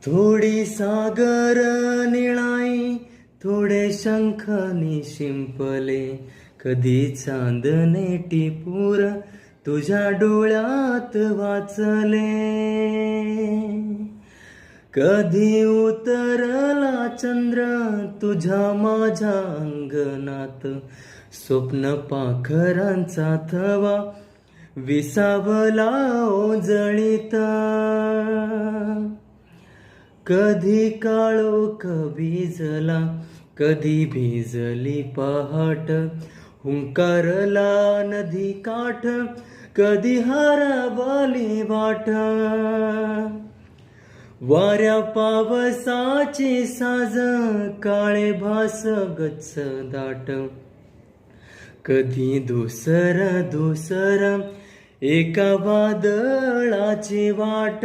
थोडी सागर निळाई, थोडे शंखानी शिंपले, कधी चांदणे टिपूर तुझ्या डोळ्यात वाचले. कधी उतरला चंद्र तुझ्या माझ्या अंगणात, स्वप्न पाखरांचा थवा विसावला ओंजळीत. कधी काळोख भिजला, कधी भिजली पहाट, हुंकारला नदी काठ, कधी हरवली वाट. वाऱ्या पावसाची साज, काळे भास गच्च दाट, कधी धुसर धुसर एका वादळाची वाट.